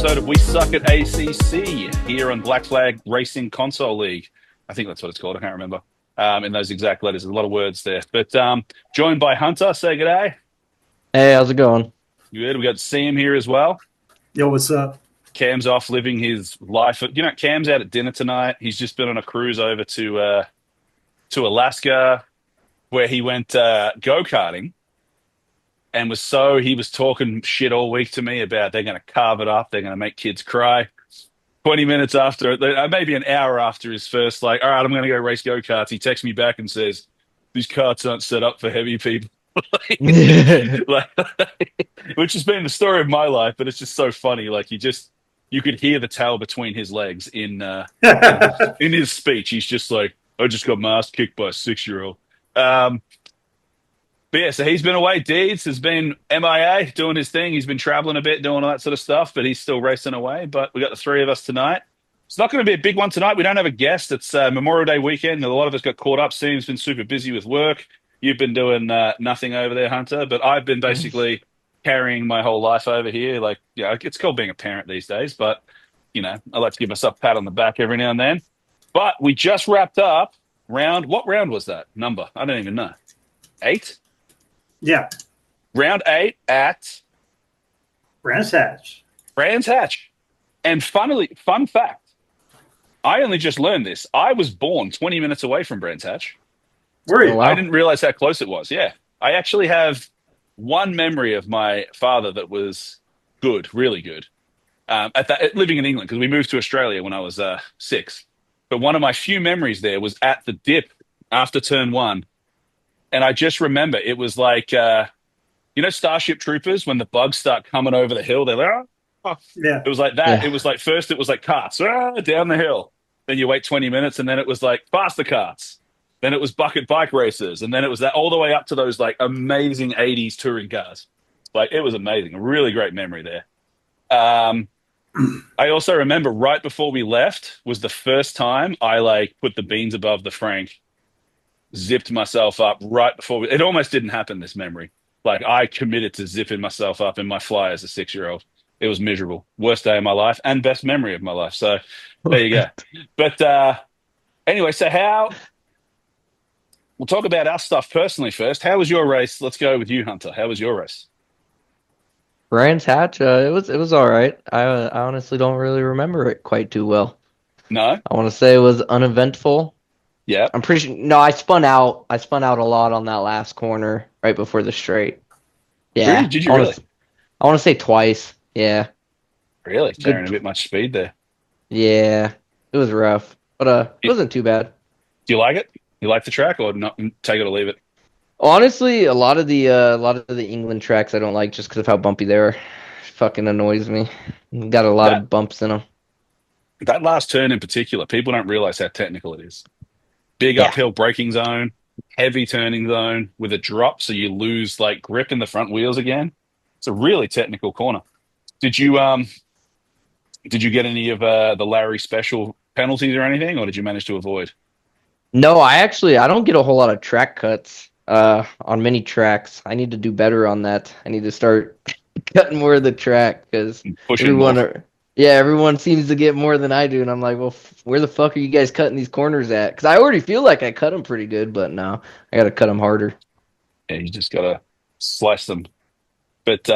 episode of We Suck at ACC here on Black Flag Racing Console League. I think that's what it's called. I can't remember in those exact letters. There's a lot of words there. But joined by Hunter. Say good day. Hey, how's it going? Good. We got Sam here as well. Yo, what's up? Cam's off living his life. Cam's out at dinner tonight. He's just been on a cruise over to Alaska where he went go-karting. And he was talking shit all week to me about they're going to carve it up. They're going to make kids cry. 20 minutes after, maybe an hour after his first, all right, I'm going to go race go-karts. He texts me back and says, these karts aren't set up for heavy people. Which has been the story of my life, but it's just so funny. You could hear the tail between his legs in his speech. He's just like, I just got my ass kicked by a 6-year-old. But yeah, so he's been away. Deeds has been MIA doing his thing. He's been traveling a bit, doing all that sort of stuff, but he's still racing away. But we got the three of us tonight. It's not going to be a big one tonight. We don't have a guest. It's Memorial Day weekend. A lot of us got caught up. Sam's been super busy with work. You've been doing nothing over there, Hunter. But I've been basically carrying my whole life over here. It's called being a parent these days. But, I like to give myself a pat on the back every now and then. But we just wrapped up what round was that number? I don't even know. 8? Yeah. Round 8 at Brands Hatch. Brands Hatch. And fun fact, I only just learned this. I was born 20 minutes away from Brands Hatch. Were you? Oh, wow. I didn't realize how close it was. Yeah. I actually have one memory of my father that was good, really good, living in England, because we moved to Australia when I was 6. But one of my few memories there was at the dip after turn 1. And I just remember it was like, Starship Troopers, when the bugs start coming over the hill, they're like, oh. Yeah. It was like that. Yeah. It was like, first it was like carts down the hill. Then you wait 20 minutes, and then it was like faster carts. Then it was bucket bike races. And then it was that all the way up to those like amazing 80s touring cars. It was amazing. A really great memory there. I also remember right before we left was the first time I put the beans above the Frank, zipped myself up right before it almost didn't happen, this memory. I committed to zipping myself up in my fly as a 6-year-old. It was miserable. Worst day of my life and best memory of my life. So there you go. But anyway, we'll talk about our stuff personally first. How was your race? Let's go with you, Hunter. How was your race? Brands Hatch, it was all right. I honestly don't really remember it quite too well. No? I want to say it was uneventful. Yeah. I'm pretty sure. No, I spun out a lot on that last corner right before the straight. Yeah. Really? Did you really? I want to say twice. Yeah. Really? Carrying a bit much speed there. Yeah. It was rough, but it wasn't too bad. Do you like it? You like the track, or not? Take it or leave it? Honestly, a lot of the England tracks I don't like just because of how bumpy they are. Fucking annoys me. Got a lot of bumps in them. That last turn in particular, people don't realize how technical it is. Big uphill braking zone, heavy turning zone with a drop, so you lose grip in the front wheels again. It's a really technical corner. Did you get any of the Larry special penalties or anything, or did you manage to avoid? No, I don't get a whole lot of track cuts on many tracks. I need to do better on that. I need to start cutting more of the track because everyone seems to get more than I do, and I'm like, well, where the fuck are you guys cutting these corners at? Because I already feel like I cut them pretty good, but no, I got to cut them harder. Yeah, you just gotta slice them. But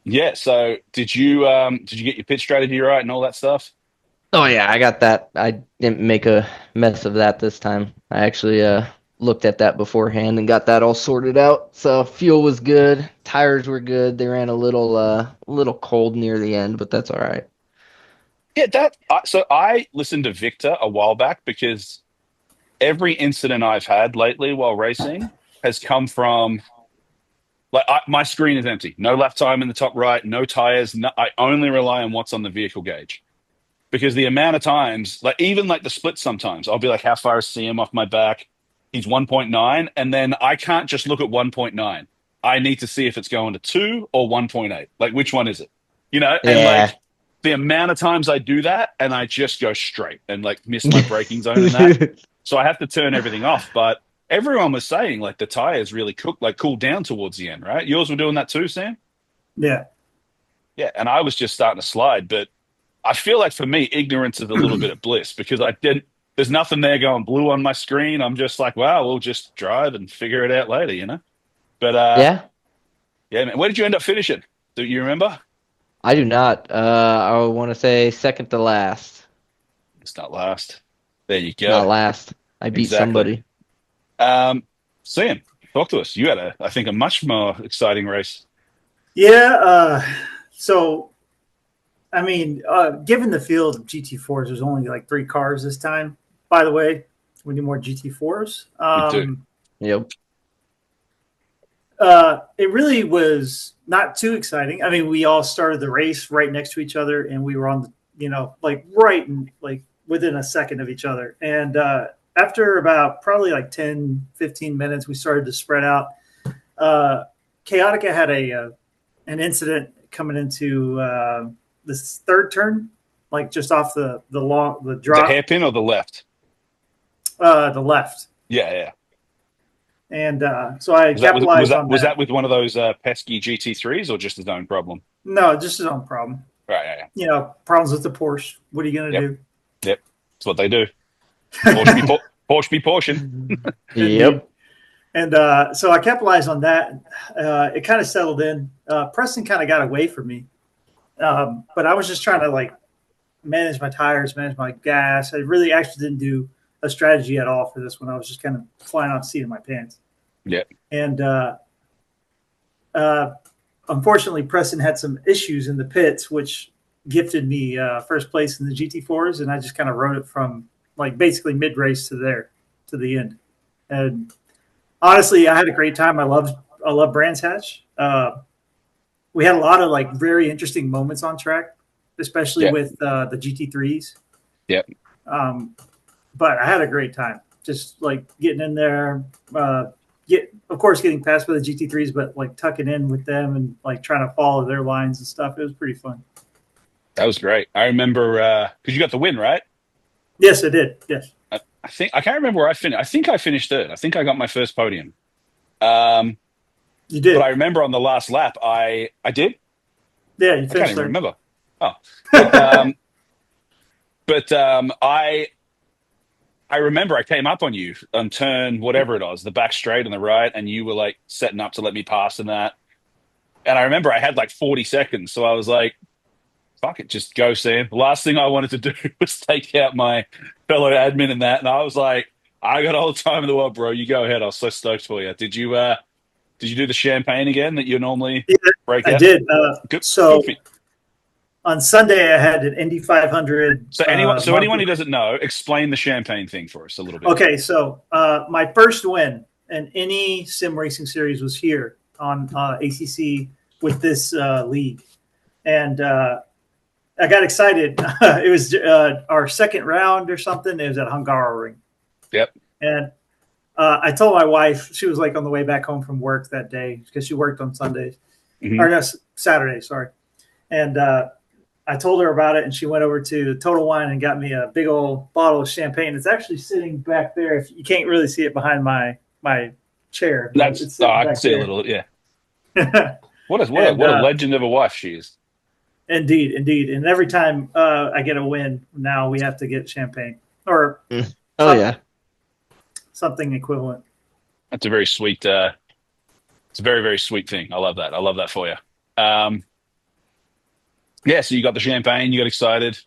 yeah, so did you get your pit strategy right and all that stuff? Oh yeah, I got that. I didn't make a mess of that this time. I actually looked at that beforehand and got that all sorted out. So fuel was good, tires were good. They ran a little cold near the end, but that's all right. Yeah, so I listened to Victor a while back because every incident I've had lately while racing has come from my screen is empty, no lap time in the top right, no tires. I only rely on what's on the vehicle gauge. Because the amount of times, even the splits sometimes, I'll be like, how far is CM off my back? He's 1.9. And then I can't just look at 1.9. I need to see if it's going to 2 or 1.8. Which one is it? Yeah. And the amount of times I do that and I just go straight and miss my braking zone in that. So I have to turn everything off. But everyone was saying the tires really cooled down towards the end, right? Yours were doing that too, Sam? Yeah. Yeah, and I was just starting to slide, but I feel like for me, ignorance is a little bit of bliss because I didn't. There's nothing there going blue on my screen. I'm just like, wow, we'll just drive and figure it out later, you know. But Yeah, yeah, man, where did you end up finishing? Do you remember? I do not. I want to say second to last, It's not last. There you go. not last. I beat Exactly. somebody. Um, Sam, talk to us. You had I think, a much more exciting race. Yeah. So, I mean, given the field of GT4s, there's only like 3 cars this time. By the way, we need more GT4s. We do. Yep. It really was not too exciting. I mean, we all started the race right next to each other, and we were on the, like right and like within a second of each other. And after about probably like 10, 15 minutes, we started to spread out. Chaotica had an incident coming into this third turn, like just off the drop. The hairpin or the left? The left. Yeah, yeah. And so I capitalized on that. Was that with one of those pesky GT3s or just his own problem? No, just his own problem. Right, yeah. Problems with the Porsche. What are you going to do? Yep, that's what they do. Porsche be Porsche. Yep. And so I capitalized on that. It kind of settled in. Preston kind of got away from me. But I was just trying to like manage my tires, manage my gas. I really actually didn't do a strategy at all for this one. I was just kind of flying off the seat of my pants. Yeah. And unfortunately, Preston had some issues in the pits, which gifted me first place in the GT4s. And I just kind of rode it from like basically mid race to the end. And honestly, I had a great time. I love Brands Hatch. We had a lot of like very interesting moments on track, especially with the GT3s. Yep. But I had a great time, just like getting in there, of course, getting passed by the GT3s, but like tucking in with them and like trying to follow their lines and stuff. It was pretty fun. That was great. I remember because you got the win, right? Yes, I did. Yes. I can't remember where I finished. I think I finished third. I think I got my first podium. You did. But I remember on the last lap, I did. Yeah, you I finished can't even third. remember. Oh, but I remember I came up on you on turn whatever it was, the back straight on the right, and you were like setting up to let me pass in that. And I remember I had like 40 seconds, so I was like, "Fuck it, just go, Sam." The last thing I wanted to do was take out my fellow admin in that, and I was like, "I got all the time in the world, bro. You go ahead. I was so stoked for you." Did you do the champagne again that you normally break out? I did. Good. So Good. on Sunday, I had an Indy 500. So anyone who doesn't know, explain the champagne thing for us a little bit. Okay, so my first win in any sim racing series was here on ACC with this league, and I got excited. It was our second round or something. It was at Hungaroring. Yep. And I told my wife, she was like on the way back home from work that day because she worked on Sundays or no, Saturday, sorry. And I told her about it, and she went over to Total Wine and got me a big old bottle of champagne. It's actually sitting back there. If you can't really see it behind my chair. I can see a little, yeah. What a legend of a wife she is. Indeed. And every time I get a win, now we have to get champagne or something equivalent. That's a very sweet. It's a very, very sweet thing. I love that. I love that for you. Yeah, so you got the champagne, you got excited.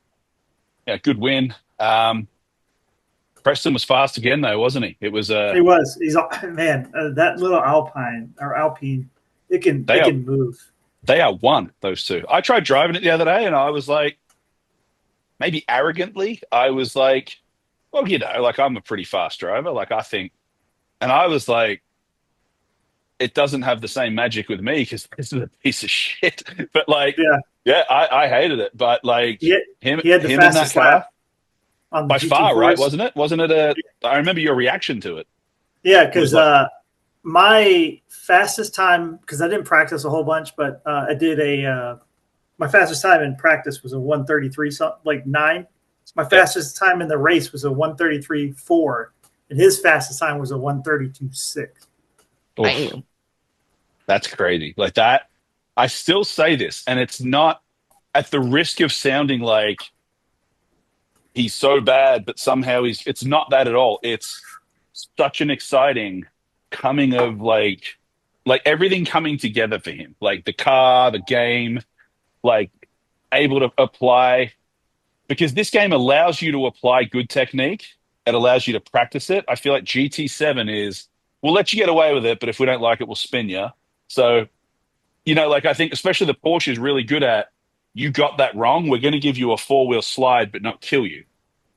Yeah, good win. Preston was fast again, though, wasn't he? It was. He was. He's man. That little Alpine. It can move. They are one. Those two. I tried driving it the other day, and I was like, maybe arrogantly, I was like, well, like I'm a pretty fast driver. Like I think, and I was like, it doesn't have the same magic with me because this is a piece of shit. But like, yeah, I hated it. But like he had the fastest lap on by far, right? Wasn't it? Wasn't it I remember your reaction to it. Yeah, because my fastest time, because I didn't practice a whole bunch, but I did my fastest time in practice was a 1:33, like 9. My fastest time in the race was a 1:33.4, and his fastest time was a 1:32.6. Damn. That's crazy. Like that. I still say this, and it's not at the risk of sounding like he's so bad, but somehow it's not that at all. It's such an exciting coming of like everything coming together for him. Like the car, the game, like able to apply because this game allows you to apply good technique. It allows you to practice it. I feel like GT7 is we'll let you get away with it, but if we don't like it, we'll spin you. So, like I think especially the Porsche is really good at you got that wrong. We're going to give you a four-wheel slide, but not kill you.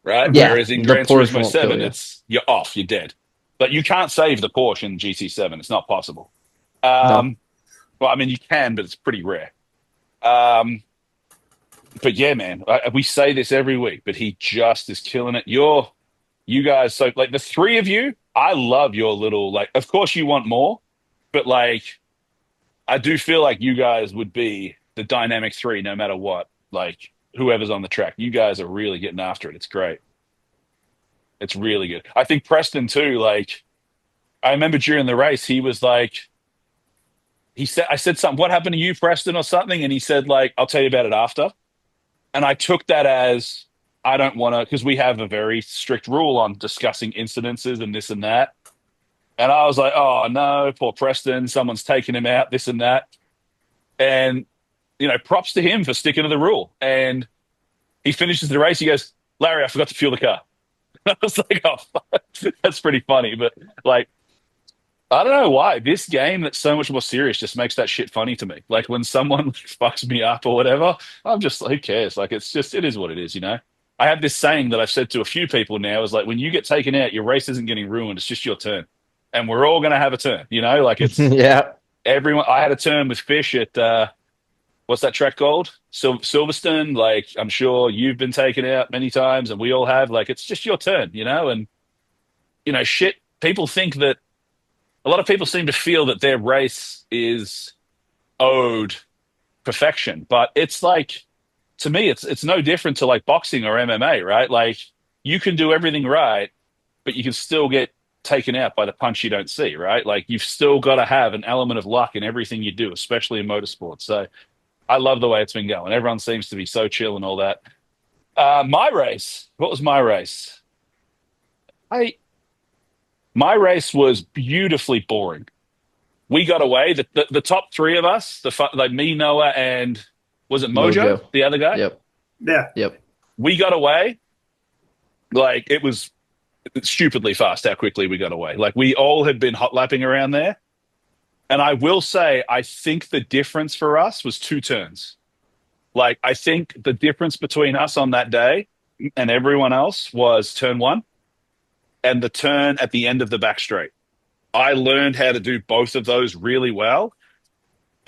Right? Yeah, Whereas in the Gran Porsche Turismo won't kill 7, you. it's you're off, you're dead. But you can't save the Porsche in GT7. It's not possible. No. Well, I mean, you can, but it's pretty rare. But yeah, man, we say this every week, but he just is killing it. You guys, so like the three of you, I love your little, like, of course you want more, but like, I do feel like you guys would be the dynamic three no matter what. Like, whoever's on the track, you guys are really getting after it. It's great. It's really good. I think Preston too, like, I remember during the race, he was like, I said something, what happened to you, Preston, or something? And he said, like, I'll tell you about it after. And I took that as I don't want to, because we have a very strict rule on discussing incidences and this and that. And I was like, oh no, poor Preston, someone's taking him out, this and that. And, props to him for sticking to the rule. And he finishes the race. He goes, Larry, I forgot to fuel the car. I was like, oh, fuck. That's pretty funny. But like, I don't know why this game that's so much more serious just makes that shit funny to me. Like when someone fucks me up or whatever, I'm just like, who cares? Like it is what it is, I have this saying that I've said to a few people now is like when you get taken out, your race isn't getting ruined. It's just your turn. And we're all gonna have a turn, like it's Yeah. everyone. I had a turn with Fish at what's that track called? Silverstone. Like I'm sure you've been taken out many times and we all have. Like it's just your turn, and shit, people think that a lot of people seem to feel that their race is owed perfection, but it's like to me, it's no different to like boxing or MMA, right? Like you can do everything right, but you can still get taken out by the punch you don't see, right? Like you've still got to have an element of luck in everything you do, especially in motorsports. So I love the way it's been going. Everyone seems to be so chill and all that. My race, what was my race? My race was beautifully boring. We got away. The top three of us, like me, Noah, and was it Mojo, the other guy? Yep. Yeah. Yep. We got away. Like it was stupidly fast how quickly we got away. Like we all had been hot lapping around there. And I will say, I think the difference for us was 2 turns. Like I think the difference between us on that day and everyone else was turn 1 and the turn at the end of the back straight. I learned how to do both of those really well.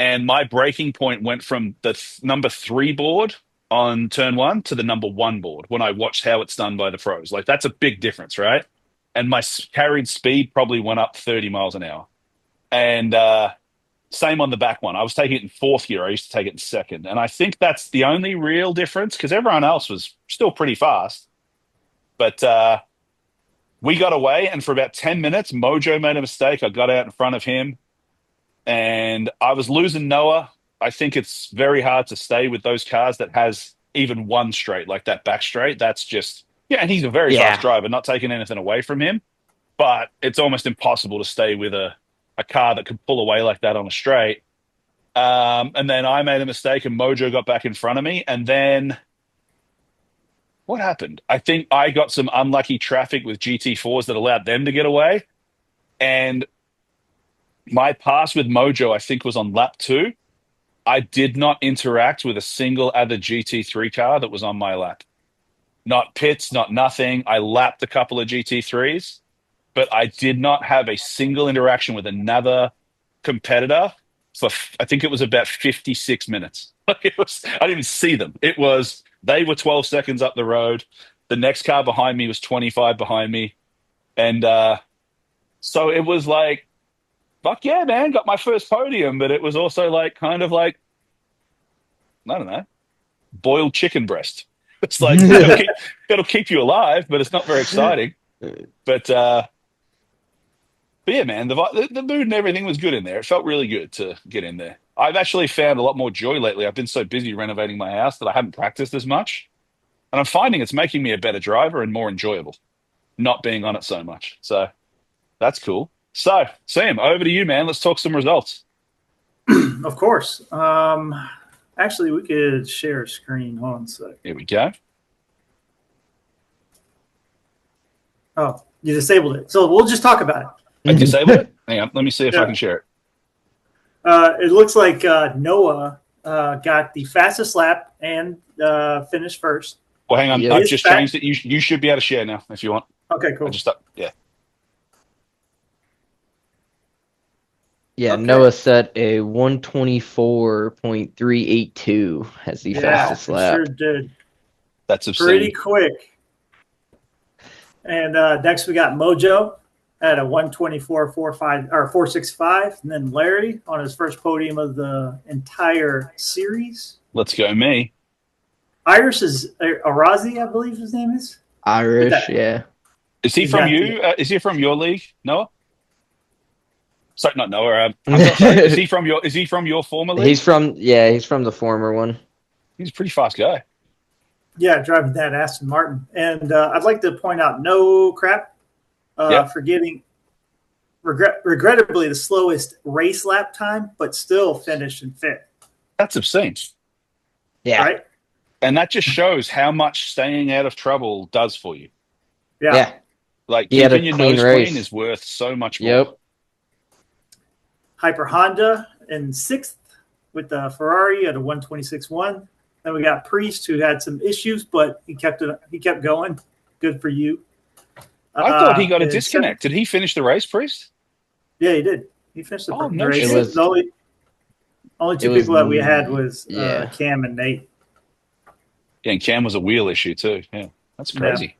And my breaking point went from the number 3 board on turn 1 to the number 1 board when I watched how it's done by the pros. Like that's a big difference, right? And my carried speed probably went up 30 miles an hour. And same on the back one. I was taking it in 4th gear. I used to take it in 2nd. And I think that's the only real difference because everyone else was still pretty fast. But we got away, and for about 10 minutes, Mojo made a mistake. I got out in front of him, and I was losing Noah. I think it's very hard to stay with those cars that has even one straight, like that back straight. That's just, and he's a very fast driver, not taking anything away from him, but it's almost impossible to stay with a car that could pull away like that on a straight. And then I made a mistake, and Mojo got back in front of me, and then what happened? I think I got some unlucky traffic with GT4s that allowed them to get away. And my pass with Mojo, I think, was on lap 2. I did not interact with a single other GT3 car that was on my lap. Not pits, not nothing. I lapped a couple of GT3s, but I did not have a single interaction with another competitor for, I think it was about 56 minutes. I didn't even see them. They were 12 seconds up the road. The next car behind me was 25 behind me. And so it was like, fuck yeah, man, got my first podium. But it was also like, kind of like, I don't know, boiled chicken breast. It's like, it'll keep you alive, but it's not very exciting. But yeah, man, the mood and everything was good in there. It felt really good to get in there. I've actually found a lot more joy lately. I've been so busy renovating my house that I haven't practiced as much. And I'm finding it's making me a better driver and more enjoyable, not being on it so much. So that's cool. So, Sam, over to you, man. Let's talk some results. Of course. Actually, we could share a screen. Hold on a sec. Here we go. Oh, you disabled it. So we'll just talk about it. I disabled it? Hang on. Let me see if I can share it. It looks like Noah got the fastest lap and finished first. Well, hang on. Yeah. I've just changed it. You should be able to share now if you want. Okay, cool. Yeah. Yeah, Okay. Noah set a 124.382 as the fastest lap. Sure did. That's obscene. Pretty quick. And next we got Mojo at a 124.45 or 465, and then Larry on his first podium of the entire series. Let's go, me. Irish is Arazi, I believe his name is. Irish, yeah. Is he from you? Is he from your league, Noah? Sorry, not Noah. Sorry. Is he from your former league? He's from the former one. He's a pretty fast guy. Yeah, driving that Aston Martin. And I'd like to point out no crap for getting regrettably the slowest race lap time, but still finished in fifth. That's obscene. Yeah. Right? And that just shows how much staying out of trouble does for you. Yeah. Like, He had keeping a your clean nose race. clean is worth so much more. Yep. Hyper Honda in sixth with the Ferrari at a 126.1. Then we got Priest, who had some issues, but he kept going. Good for you. I thought he got a disconnect. Did he finish the race, Priest? Yeah, he did. He finished the race. shit. The only two people that we had was yeah. Cam and Nate. Yeah, and Cam was a wheel issue too. Yeah, that's crazy.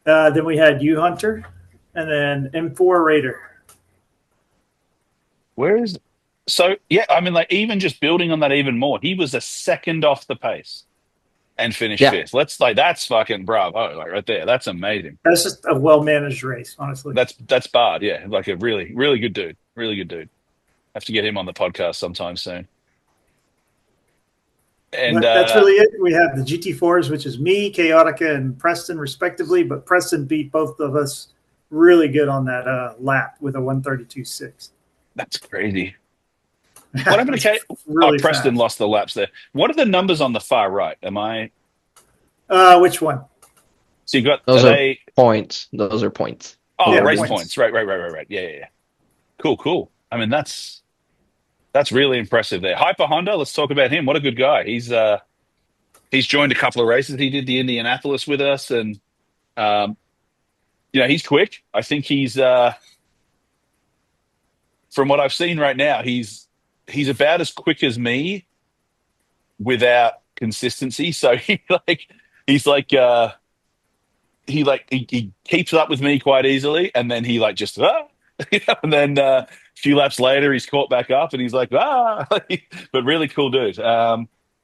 Then we had U Hunter, and then M4 Raider. So yeah, I mean, like, even just building on that even more, he was a second off the pace and finished fifth. That's fucking bravo, like right there. That's amazing. That's just a well managed race, honestly. That's Bard, yeah. Like a really, really good dude. Really good dude. Have to get him on the podcast sometime soon. And that's really it. We have the GT4s, which is me, Chaotica, and Preston, respectively. But Preston beat both of us really good on that lap with a 132.6. That's crazy. What happened to Kate? Really Preston fast. lost the laps there. What are the numbers on the far right? Am I? Which one? So you got those are points. Those are points. Oh, Yeah, race points. Right. Yeah. Cool. I mean, that's really impressive there. Hyper Honda, let's talk about him. What a good guy. He's joined a couple of races. He did the Indianapolis with us, and he's quick. I think he's from what I've seen right now, he's about as quick as me without consistency. So he keeps up with me quite easily, and then he and then a few laps later he's caught back up and he's like, but really cool dude.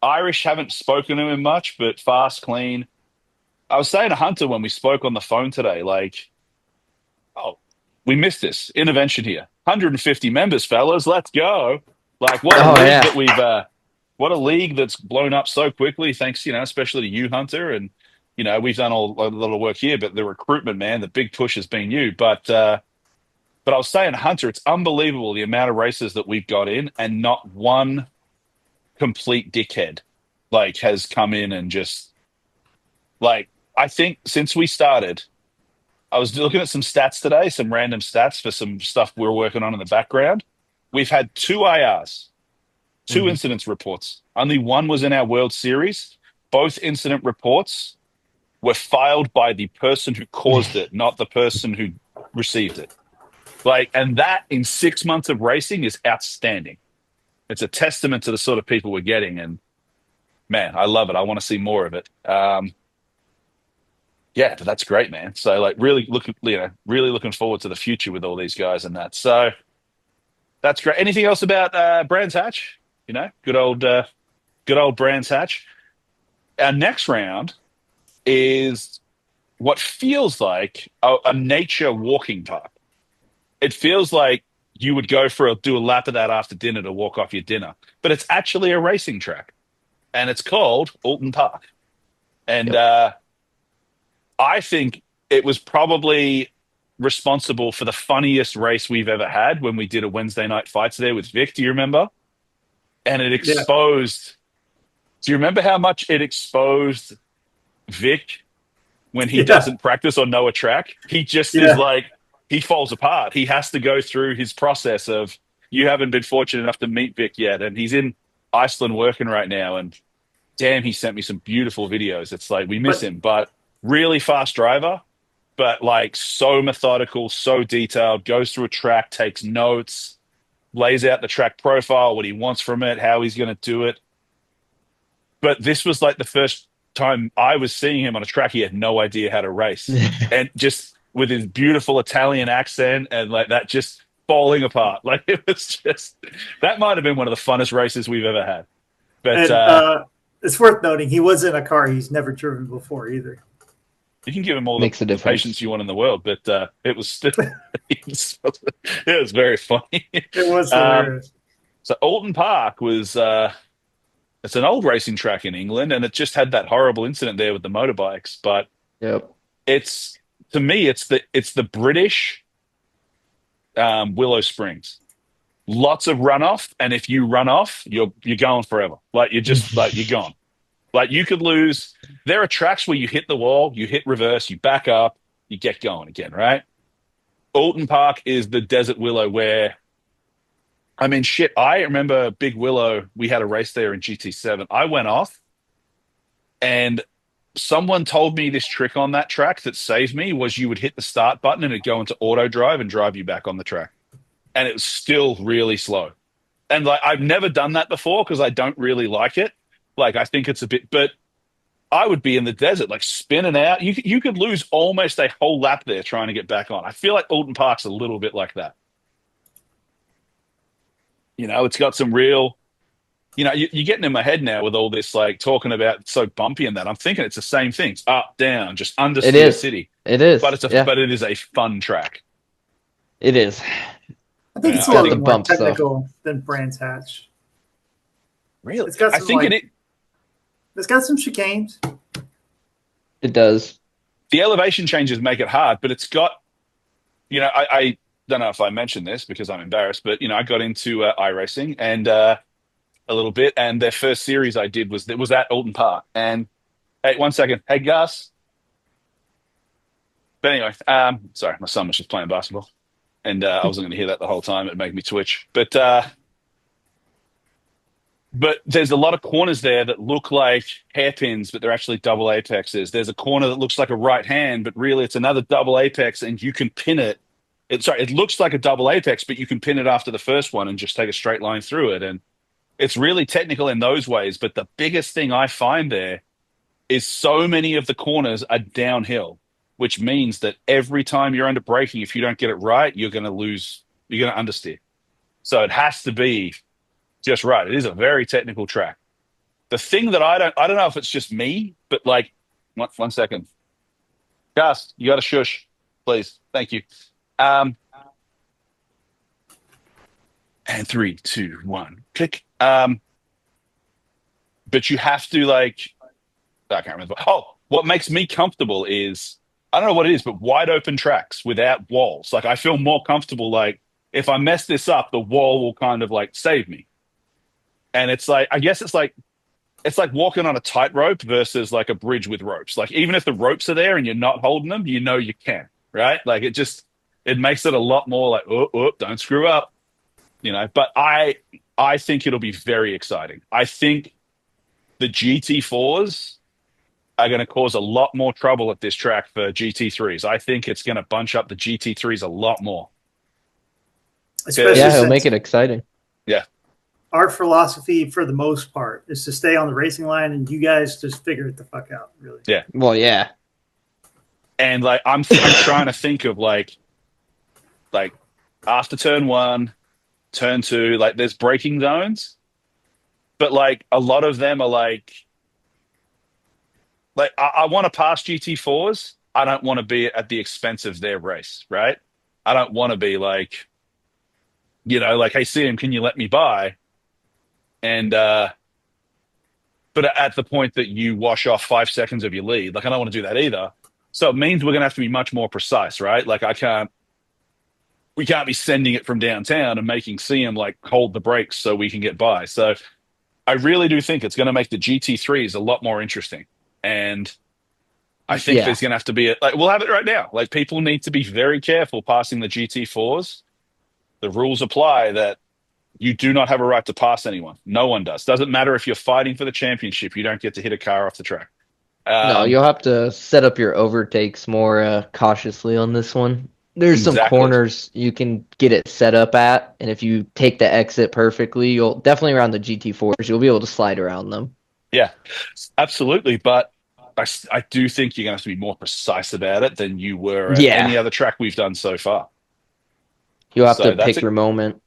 Irish, haven't spoken to him much, but fast, clean. I was saying to Hunter when we spoke on the phone today, like, we missed this intervention here. 150 members, fellas. Let's go. Like, what a league that we've what a league that's blown up so quickly, thanks, especially to you, Hunter. And, we've done a lot of work here, but the recruitment, man, the big push has been you. But I was saying to Hunter, it's unbelievable the amount of races that we've got in, and not one complete dickhead has come in and just I think since we started, I was looking at some stats today, some random stats for some stuff we're working on in the background. We've had 2 IRs, 2 incidents reports. Only one was in our World Series. Both incident reports were filed by the person who caused it, not the person who received it. And that in 6 months of racing is outstanding. It's a testament to the sort of people we're getting. And man, I love it. I want to see more of it. Yeah, but that's great, man. So really looking forward to the future with all these guys and that. So that's great. Anything else about Brands Hatch? Good old Brands Hatch. Our next round is what feels like a nature walking park. It feels like you would go do a lap of that after dinner to walk off your dinner. But it's actually a racing track, and it's called Alton Park. And Yep. I think it was probably responsible for the funniest race we've ever had when we did a Wednesday night fights there with Vic. Do you remember? And it Yeah. exposed. Do you remember how much it exposed Vic when he Yeah. doesn't practice or know a track? He just is Yeah. like, he falls apart. He has to go through his process of, you haven't been fortunate enough to meet Vic yet. And he's in Iceland working right now. And damn, he sent me some beautiful videos. It's like, we miss him, but really fast driver, but like so methodical, so detailed, goes through a track, takes notes, lays out the track profile, what he wants from it, how he's going to do it. But this was like the first time I was seeing him on a track. He had no idea how to race. And just with his beautiful Italian accent and like that, just falling apart. Like it was just, that might have been one of the funnest races we've ever had. But And it's worth noting he was in a car he's never driven before either. you can give him all Makes a the difference. patience you want in the world, but it was still, it was very funny. It was hilarious. So Alton Park was, it's an old racing track in England, and it just had that horrible incident there with the motorbikes. But Yep. it's, to me, it's the British Willow Springs. Lots of runoff, and if you run off, you're going forever. Like you're just like you're gone. Like you could lose. There are tracks where you hit the wall, you hit reverse, you back up, you get going again, right? Alton Park is the desert willow where, I mean, shit, I remember Big Willow, we had a race there in GT7. I went off and someone told me this trick on that track that saved me was you would hit the start button and it'd go into auto drive and drive you back on the track. And it was still really slow. And like I've never done that before because I don't really like it. Like I think it's a bit, but I would be in the desert, like spinning out. You could lose almost a whole lap there trying to get back on. I feel like Alton Park's a little bit like that. You know, it's got some real, you know, you're getting in my head now with all this, like talking about it's so bumpy and that. I'm thinking it's the same thing. It's up, down, just understeer It is. city. It is. But but it is a fun track. It is. I think it's a I little think bit more bumps, though. technical than Brands Hatch. Really? It's got I some, think like- It's got some chicanes. It does. the elevation changes make it hard, but it's got, you know, I don't know if I mentioned this because I'm embarrassed, but, you know, I got into iRacing and a little bit, and their first series I did was at Alton Park. And hey, 1 second. Hey, Gus. But anyway, sorry, my son was just playing basketball. And I wasn't going to hear that the whole time. It'd make me twitch. But there's a lot of corners there that look like hairpins, but they're actually double apexes. There's a corner that looks like a right hand, but really it's another double apex, and you can pin it. It looks like a double apex, but you can pin it after the first one and just take a straight line through it. And it's really technical in those ways. But the biggest thing I find there is so many of the corners are downhill, which means that every time you're under braking, if you don't get it right, you're going to lose. You're going to understeer. So it has to be just right. It is a very technical track. The thing that I don't know if it's just me, but like, 1 second. Gus, you got to shush, please. Thank you. And 3, 2, 1, click. But you have to like, I can't remember. Oh, what makes me comfortable is, I don't know what it is, but wide open tracks without walls. Like I feel more comfortable. Like if I mess this up, the wall will kind of like save me. And it's like, I guess it's like walking on a tightrope versus like a bridge with ropes. Like even if the ropes are there and you're not holding them, you know you can, right? Like it makes it a lot more like, oh, don't screw up, you know. But I think it'll be very exciting. I think the GT4s are going to cause a lot more trouble at this track for GT3s. I think it's going to bunch up the GT3s a lot more. Especially Yeah, he'll since make it exciting. Yeah. our philosophy, for the most part, is to stay on the racing line, and you guys just figure it the fuck out, really. Yeah. Well, yeah. And like I'm trying to think of like after turn 1, turn 2, like there's braking zones, but like a lot of them are like I want to pass GT4s. I don't want to be at the expense of their race, right? I don't want to be like, You know, like, hey, CM, can you let me by? And but at the point that you wash off 5 seconds of your lead, like I don't want to do that either. So it means we're gonna have to be much more precise, right? Like we can't be sending it from downtown and making CM like hold the brakes so we can get by. So I really do think it's going to make the GT3s a lot more interesting. And I think Yeah. there's going to have to be like we'll have it right now. Like people need to be very careful passing the GT4s. The rules apply that you do not have a right to pass anyone. No one does. Doesn't matter if you're fighting for the championship. You don't get to hit a car off the track. No, Um, you'll have to set up your overtakes more cautiously on this one. There's some exactly. corners you can get it set up at, and if you take the exit perfectly, you'll definitely around the GT4s, you'll be able to slide around them. Yeah, absolutely. But I do think you're going to have to be more precise about it than you were at Yeah, any other track we've done so far. you'll have to So that's pick it. your moment.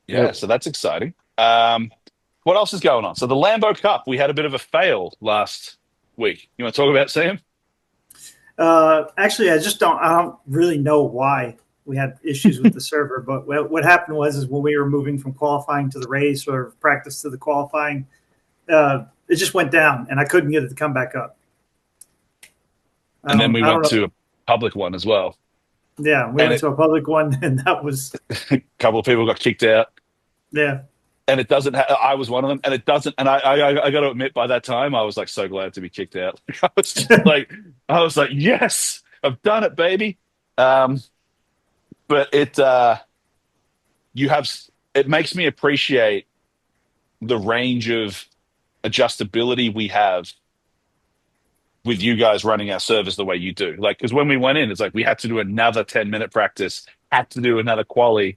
Yeah, Yep. so that's exciting. What else is going on? So the Lambo Cup, we had a bit of a fail last week. You want to talk about Sam? Actually, I don't really know why we had issues with the server, but what happened was when we were moving from qualifying to the race or practice to the qualifying, it just went down and I couldn't get it to come back up. And then we I don't went know. to a public one as well. Yeah, we And went to a public one and that was, a couple of people got kicked out. yeah. And it doesn't. I was one of them, and it doesn't. And I got to admit, by that time, I was like so glad to be kicked out. I was like, yes, I've done it, baby. But you have it makes me appreciate the range of adjustability we have with you guys running our servers the way you do. Like, because when we went in, it's like we had to do another 10-minute practice, had to do another quali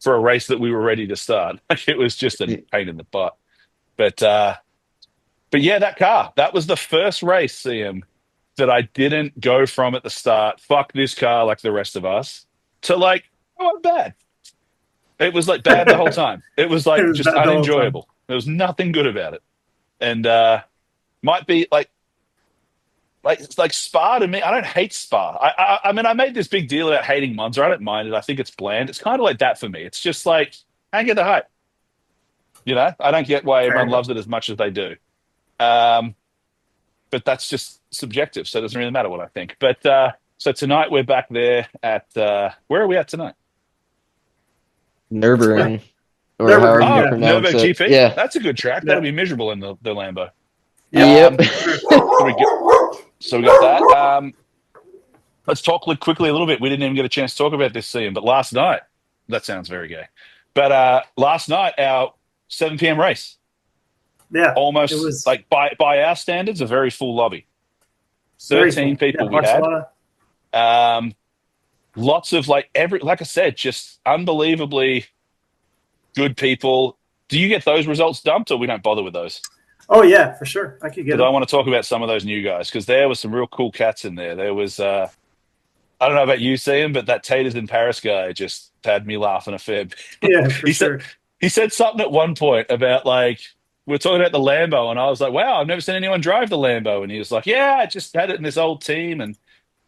for a race that we were ready to start. Like, it was just a pain in the butt. But yeah, that car, that was the first race, CM, that I didn't go from at the start, fuck this car like the rest of us, to like, oh, bad. It was like bad the whole time. It was It like was just bad the whole time. unenjoyable. There was nothing good about it. And might be like Spa to me. I don't hate Spa. I mean, I made this big deal about hating Monza. I don't mind it. I think it's bland. It's kind of like that for me. It's just like I don't get the hype. You know, I don't get why everyone Fair. loves it as much as they do. But that's just subjective, so it doesn't really matter what I think. But so tonight we're back there at where are we at tonight? Nürburgring, or Nürburgring, however you Oh, yeah. pronounce Nürburgring it. GP. Yeah. That's a good track. Yeah. That'll be miserable in the Lambo. Yep. So we got that. Let's talk quickly a little bit. We didn't even get a chance to talk about this scene, but last night, that sounds very gay. But last night, our 7 p.m. race, Yeah. almost It was like by our standards, a very full lobby. very 13 full. people Yeah, we had. Barcelona. Lots of like I said, just unbelievably good people. Do you get those results dumped, or we don't bother with those? Oh yeah, for sure. I could get Because I it. want to talk about some of those new guys because there was some real cool cats in there. There was I don't know about you, Ian, but that Taters in Paris guy just had me laughing a fair bit. Yeah, for he sure. said something at one point about like we're talking about the Lambo, and I was like, "Wow, I've never seen anyone drive the Lambo." And he was like, "Yeah, I just had it in this old team."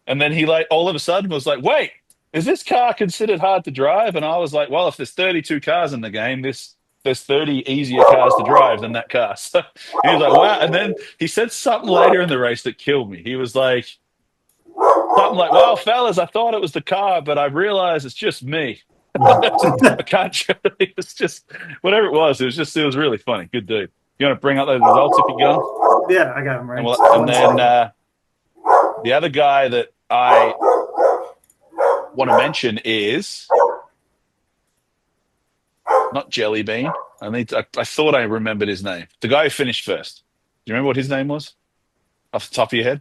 And then he like all of a sudden was like, "Wait, is this car considered hard to drive?" And I was like, "Well, if there's 32 cars in the game, there's 30 easier cars to drive than that car." So he was like, "Wow." And then he said something later in the race that killed me. He was like, something like, "Well, fellas, I thought it was the car, but I realized it's just me." I can't show it. It's just whatever it was. It was really funny. Good dude. You want to bring up those results if you go? Yeah, I got him right. And then the other guy that I want to mention is not Jelly Bean. I thought I remembered his name. The guy who finished first. Do you remember what his name was? Off the top of your head?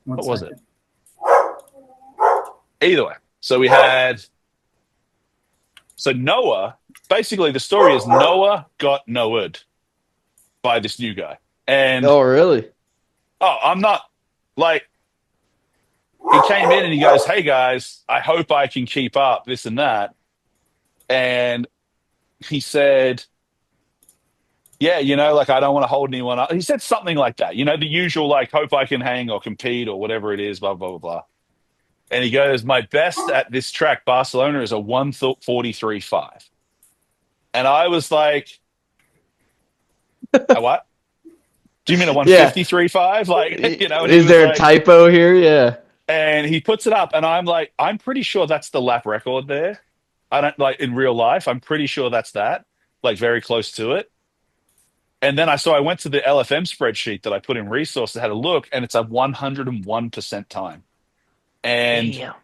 What was it? Either way. So we had Noah, basically the story is Noah got Noah'd by this new guy. And Oh, really? I'm not like he came in and he goes, "Hey guys, I hope I can keep up this and that." And he said, "Yeah, like I don't want to hold anyone up." He said something like that, the usual like hope I can hang or compete or whatever it is, blah, blah, blah, blah. And he goes, my best at this track, Barcelona, is a 1:43.5. And I was like, a what? Do you mean a Yeah. 1:53.5? Like, you know, and he Is was there a like, typo here? Yeah. and he puts it up, and I'm like, I'm pretty sure that's the lap record there. I don't like in real life. I'm pretty sure that's that, like very close to it. And then I went to the LFM spreadsheet that I put in resources, had a look, and it's a 101% time. And Damn.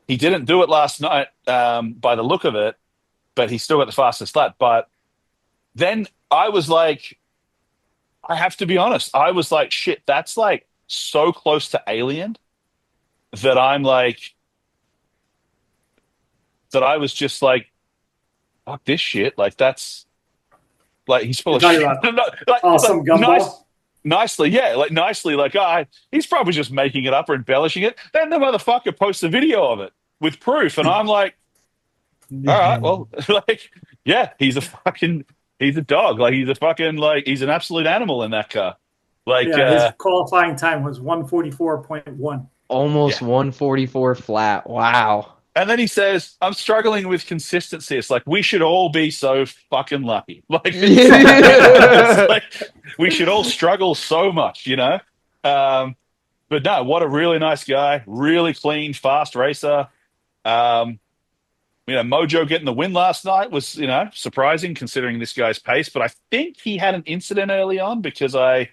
he didn't do it last night, by the look of it, but he still got the fastest lap. But then I was like, I have to be honest. I was like, shit, that's like so close to alien that I'm like, that I was just like, fuck this shit. Like, that's like, he's full You're of talking shit. about Like, awesome gumball. nicely, yeah, like nicely, like, he's probably just making it up or embellishing it. Then the motherfucker posts a video of it with proof. And I'm like, all right, well, like, yeah, he's a dog. Like, he's an absolute animal in that car. Like, Yeah, his qualifying time was 1:44.1. Almost yeah. 144 flat. Wow. And then he says, I'm struggling with consistency. It's like, we should all be so fucking lucky. Like, it's like we should all struggle so much, you know? But no, what a really nice guy, really clean, fast racer. Mojo getting the win last night was, surprising considering this guy's pace. But I think he had an incident early on because I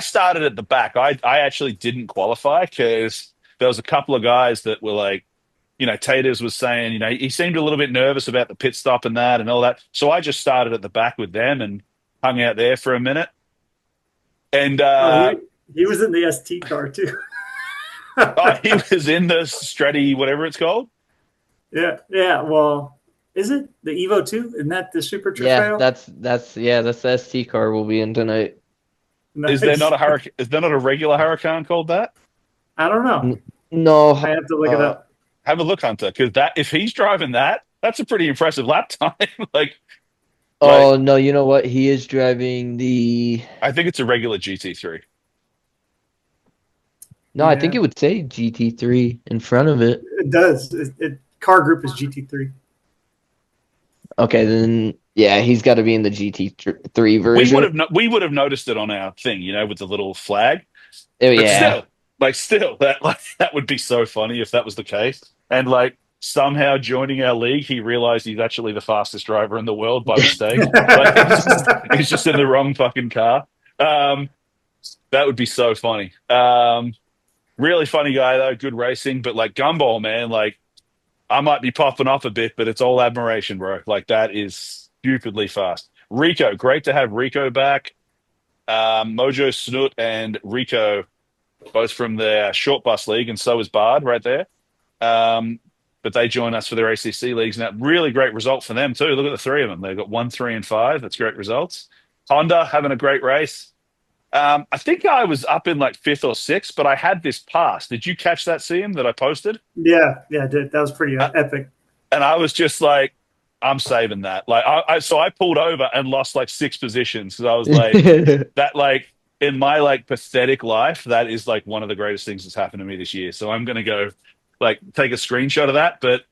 started at the back. I actually didn't qualify because there was a couple of guys that were like, Taters was saying, he seemed a little bit nervous about the pit stop and that and all that. So I just started at the back with them and hung out there for a minute. And he was in the ST car too. he was in the Stretty, whatever it's called. Yeah. Well, is it the Evo 2? Isn't that the Super Trofeo? Yeah, that's the ST car we'll be in tonight. Is Nice. there not a hurricane? Is there not a regular Huracan called that? I don't know. No, I have to look it up. Have a look, Hunter, because if he's driving that, that's a pretty impressive lap time. Oh no, you know what? He is driving the. I think it's a regular GT3. No, I think it would say GT3 in front of it. It does. Car group is GT3. Okay, then yeah, he's got to be in the GT3 version. We would have noticed it on our thing, with the little flag. Oh, But yeah. still, that would be so funny if that was the case. And somehow joining our league, he realized he's actually the fastest driver in the world by mistake. He's just in the wrong fucking car. That would be so funny. Really funny guy though, good racing. But Gumball, man, I might be popping off a bit, but it's all admiration, bro. That is stupidly fast. Rico, great to have Rico back. Mojo Snoot and Rico, both from the short bus league, and so is Bard right there. But they join us for their ACC leagues. Now, really great result for them too. Look at the three of them. They've got 1, 3, and 5. That's great results. Honda having a great race. I think I was up in 5th or 6th, but I had this pass. Did you catch that, CM, that I posted? Yeah, I did. That was pretty epic. And I was just I'm saving that. So I pulled over and lost 6 positions because I was that in my pathetic life, that is one of the greatest things that's happened to me this year. So I'm gonna go take a screenshot of that. But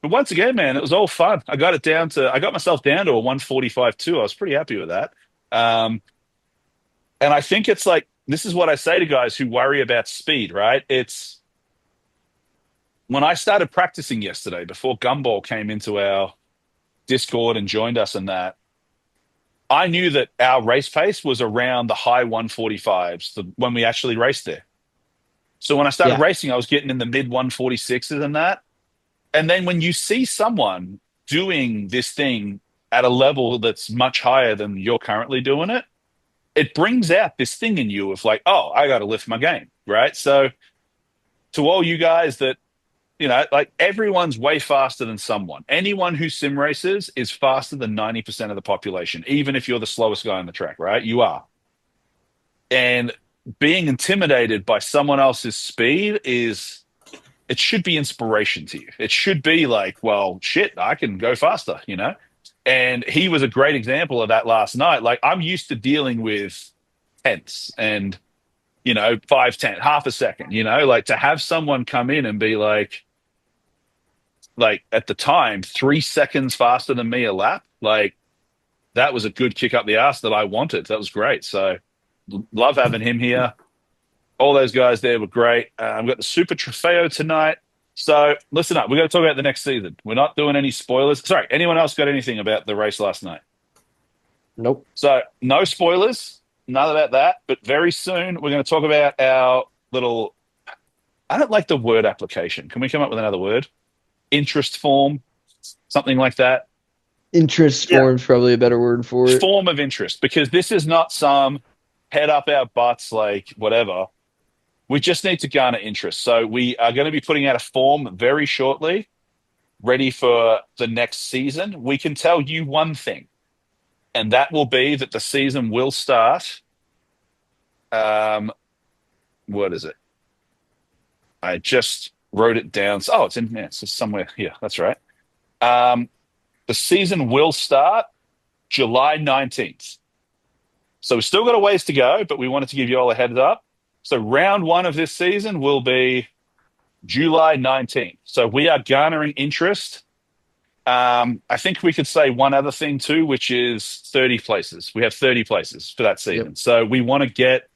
once again, man, it was all fun. I got myself down to a 1:45.2. I was pretty happy with that. And I think it's this is what I say to guys who worry about speed, right? It's when I started practicing yesterday before Gumball came into our Discord and joined us in that, I knew that our race pace was around the high 145s when we actually raced there. So when I started racing, I was getting in the mid 146s and that. And then when you see someone doing this thing at a level that's much higher than you're currently doing it, it brings out this thing in you of oh, I got to lift my game, right? So to all you guys that, everyone's way faster than someone. Anyone who sim races is faster than 90% of the population, even if you're the slowest guy on the track, right? You are. And being intimidated by someone else's speed it should be inspiration to you. It should be well, shit, I can go faster, And he was a great example of that last night. I'm used to dealing with tenths and 5, 10, half a second, like to have someone come in and be like at the time, 3 seconds faster than me a lap. Like that was a good kick up the ass that I wanted. That was great. So love having him here. All those guys there were great. We've got the Super Trofeo tonight. So listen up. We're going to talk about the next season. We're not doing any spoilers. Sorry, anyone else got anything about the race last night? Nope. So no spoilers, none about that. But very soon we're going to talk about our little, I don't like the word application. Can we come up with another word? Interest form, something like that. Interest form is probably a better word for it. Form of interest, because this is not some head up our butts, like whatever. We just need to garner interest. So we are going to be putting out a form very shortly, ready for the next season. We can tell you one thing, and that will be that the season will start. What is it? I just wrote it down. Oh, it's in there. It's somewhere here. That's right. The season will start July 19th. So we've still got a ways to go, but we wanted to give you all a heads up. So round 1 of this season will be July 19th. So we are garnering interest. I think we could say one other thing too, which is 30 places. We have 30 places for that season. Yep. So we want to get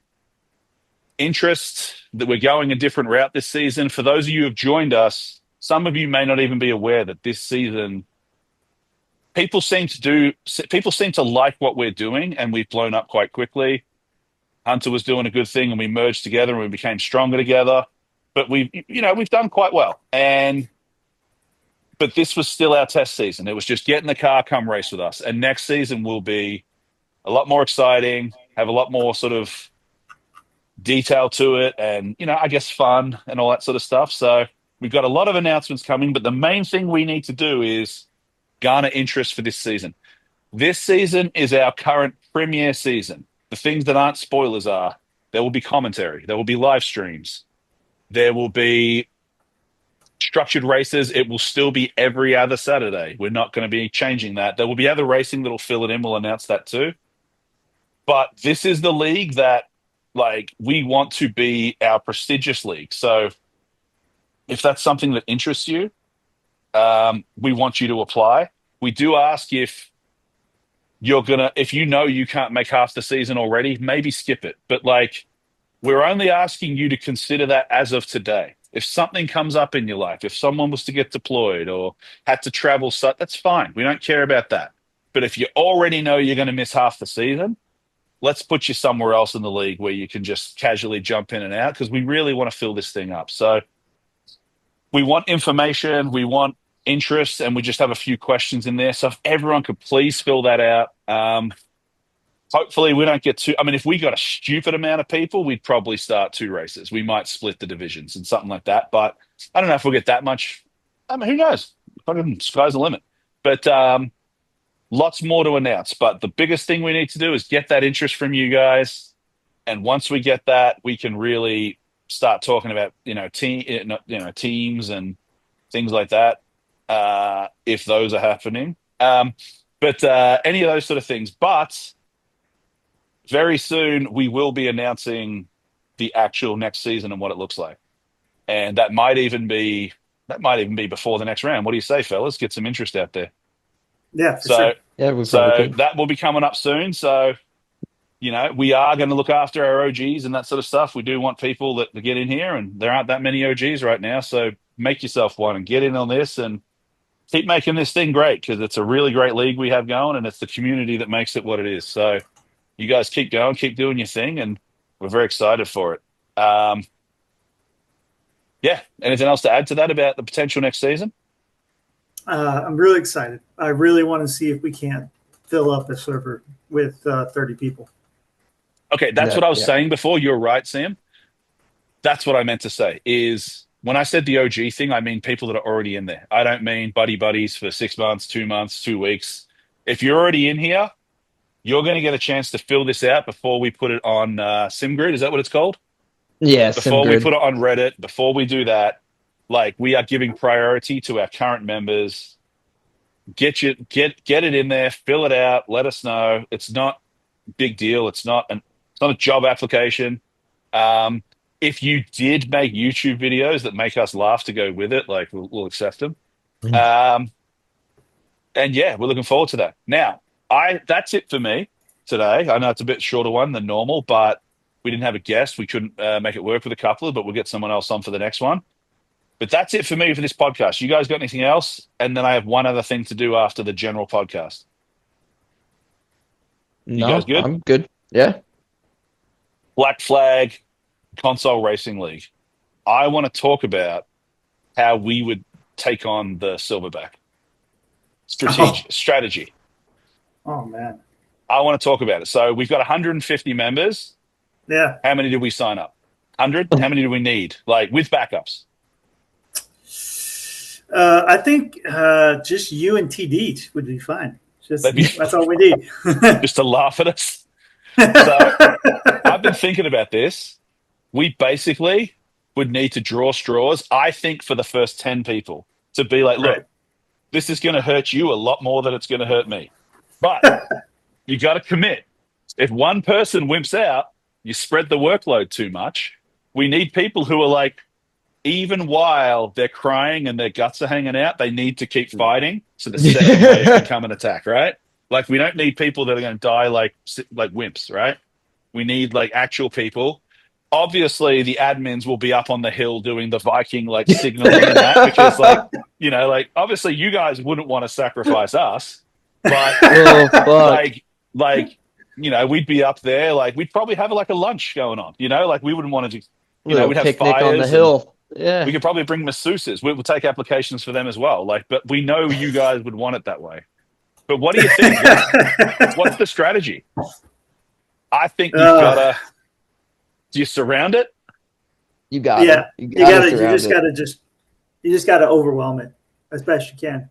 interest that we're going a different route this season. For those of you who have joined us, some of you may not even be aware that this season people seem to like what we're doing, and we've blown up quite quickly. Hunter was doing a good thing, and we merged together and we became stronger together. But we've done quite well. But this was still our test season. It was just get in the car, come race with us. And next season will be a lot more exciting, have a lot more sort of detail to it, and I guess fun and all that sort of stuff. So we've got a lot of announcements coming, but the main thing we need to do is garner interest for this season. This season is our current premiere season. The things that aren't spoilers are there will be commentary, there will be live streams, there will be structured races. It will still be every other Saturday. We're not going to be changing that. There will be other racing that'll fill it in. We'll announce that too. But this is the league that we want to be our prestigious league. So if that's something that interests you, we want you to apply. We do ask if you can't make half the season already, maybe skip it. But we're only asking you to consider that as of today. If something comes up in your life, if someone was to get deployed or had to travel, that's fine. We don't care about that. But if you already know you're going to miss half the season, let's put you somewhere else in the league where you can just casually jump in and out, because we really want to fill this thing up. So we want information, we want interest, and we just have a few questions in there. So if everyone could please fill that out. Hopefully we don't get too, if we got a stupid amount of people, we'd probably start 2 races. We might split the divisions and something like that. But I don't know if we'll get that much. Who knows? Sky's the limit. But lots more to announce. But the biggest thing we need to do is get that interest from you guys. And once we get that, we can really start talking about, teams and things like that, if those are happening. But any of those sort of things. But very soon we will be announcing the actual next season and what it looks like. And that might even be before the next round. What do you say, fellas? Get some interest out there. Yeah, for sure. Yeah, so that will be coming up soon. So, we are going to look after our OGs and that sort of stuff. We do want people that get in here, and there aren't that many OGs right now. So make yourself one and get in on this and keep making this thing great, because it's a really great league we have going, and it's the community that makes it what it is. So you guys keep going, keep doing your thing, and we're very excited for it. Anything else to add to that about the potential next season? I'm really excited. I really want to see if we can't fill up a server with 30 people. Okay, that's what I was saying before. You're right, Sam. That's what I meant to say, is when I said the OG thing, I mean people that are already in there. I don't mean buddies for 6 months, 2 months, 2 weeks. If you're already in here, you're going to get a chance to fill this out before we put it on SimGrid. Is that what it's called? Yeah, before SimGrid. We put it on Reddit, before we do that, we are giving priority to our current members. Get it in there, fill it out, let us know. It's not a big deal. It's not a job application. If you did make YouTube videos that make us laugh to go with it, like we'll accept them. Um, and yeah, we're looking forward to that. Now, I that's it for me today. I know it's a bit shorter one than normal, but we didn't have a guest. We couldn't make it work with a couple, but we'll get someone else on for the next one. But that's it for me for this podcast. You guys got anything else? And then I have one other thing to do after the general podcast. You guys No, good? I'm good. Yeah. Black Flag Console Racing League. I want to talk about how we would take on the Silverback. Strategy. Oh man. I want to talk about it. So we've got 150 members. Yeah. How many did we sign up? 100? How many do we need? Like with backups? I think just you and TD would be fine. That's all we need. Just to laugh at us. So I've been thinking about this. We basically would need to draw straws, I think, for the first 10 people to be like, look, this is going to hurt you a lot more than it's going to hurt me. But you got to commit. If one person wimps out, you spread the workload too much. We need people who are like, even while they're crying and their guts are hanging out, they need to keep fighting. So the second wave can come and attack, right? Like we don't need people that are going to die like wimps, right? We need like actual people. Obviously, the admins will be up on the hill doing the Viking like signaling and that because like, you know, like obviously you guys wouldn't want to sacrifice us, but like, you know, we'd be up there, like we'd probably have like a lunch going on, you know, like we wouldn't want to, you know, we'd have fires on the hill. Yeah, we could probably bring masseuses. We'll take applications for them as well. Like, but we know you guys would want it that way. But what do you think? What's the strategy? I think you've got to. Do you surround it? You got it. You just got to overwhelm it as best you can.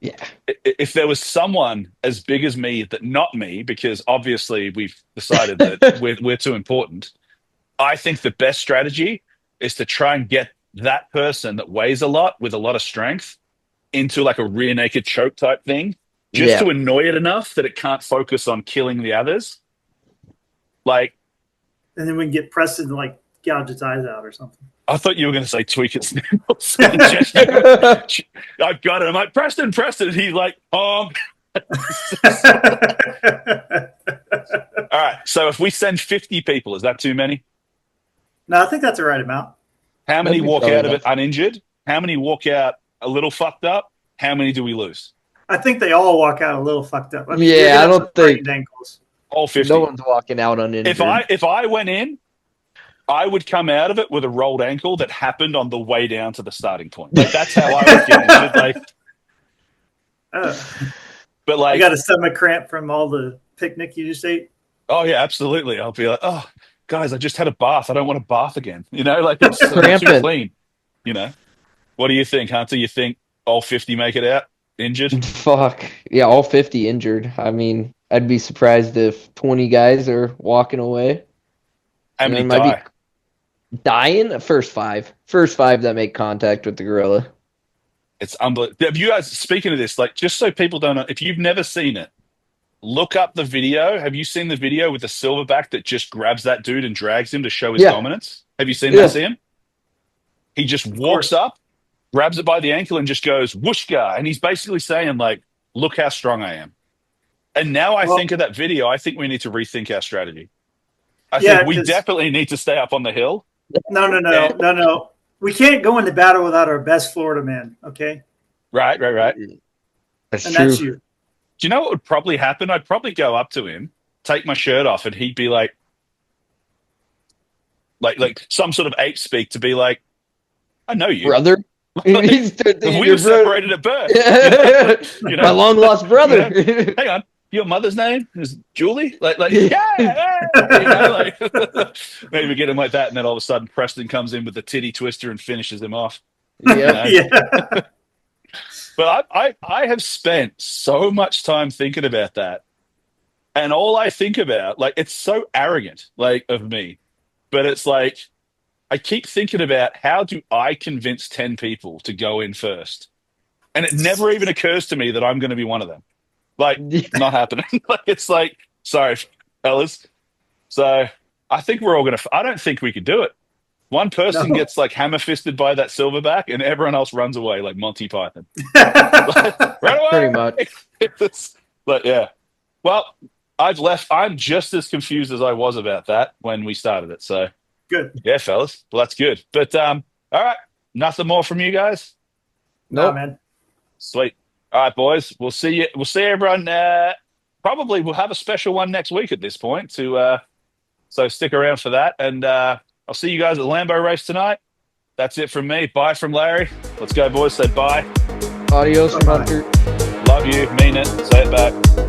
Yeah. If there was someone as big as me, that not me, because obviously we've decided that we're too important. I think the best strategy is to try and get that person that weighs a lot with a lot of strength into like a rear naked choke type thing, just to annoy it enough that it can't focus on killing the others. Like, and then we can get Preston to like gouge its eyes out or something. I thought you were going to say tweak its nipples. I've got it. I'm like, Preston. And he's like, All right. So if we send 50 people, is that too many? No, I think that's the right amount. How many walk out of it uninjured? How many walk out a little fucked up? How many do we lose? I think they all walk out a little fucked up. I mean, I don't think ankles. All 50. No one's walking out uninjured. If I went in, I would come out of it with a rolled ankle that happened on the way down to the starting point. Like that's how I would get injured. Like, but like, you got a stomach cramp from all the picnic you just ate. Oh yeah, absolutely. I'll be like, oh, guys, I just had a bath. I don't want a bath again. You know, like it's too clean. You know, what do you think, Hunter? You think all 50 make it out injured? Fuck yeah, all 50 injured. I mean, I'd be surprised if 20 guys are walking away. How many die? Dying? First five that make contact with the gorilla. It's unbelievable. Have you guys, speaking of this, like just so people don't know, if you've never seen it, look up the video. Have you seen the video with the silverback that just grabs that dude and drags him to show his dominance? Have you seen that, Sam? He just walks up, grabs it by the ankle and just goes, whooshka. And he's basically saying like, look how strong I am. And now I think of that video, I think we need to rethink our strategy. I think we definitely need to stay up on the hill. No. We can't go into battle without our best Florida man, okay? Right. That's true. That's you. Do you know what would probably happen? I'd probably go up to him, take my shirt off, and he'd be like some sort of ape speak to be like, I know you. Brother? We were separated at birth. You know? My long lost brother. You know? Hang on. Your mother's name is Julie? You know, maybe get him like that, and then all of a sudden Preston comes in with the titty twister and finishes him off. Yeah. But I have spent so much time thinking about that. And all I think about, like, it's so arrogant, like, of me. But it's like, I keep thinking about how do I convince 10 people to go in first? And it never even occurs to me that I'm going to be one of them. Like, not happening. Like, it's like, sorry, fellas. So I think we're all I don't think we could do it. One person gets like hammer fisted by that silverback, and everyone else runs away like Monty Python. Run away! Pretty much. But yeah. Well, I'm just as confused as I was about that when we started it. So good. Yeah, fellas. Well, that's good. But all right. Nothing more from you guys? No, man. Sweet. All right, boys. We'll see you. We'll see everyone. Probably we'll have a special one next week at this point. So stick around for that. And I'll see you guys at the Lambo race tonight. That's it from me. Bye from Larry. Let's go, boys. Say bye. Adios from Hunter. Love you. Mean it. Say it back.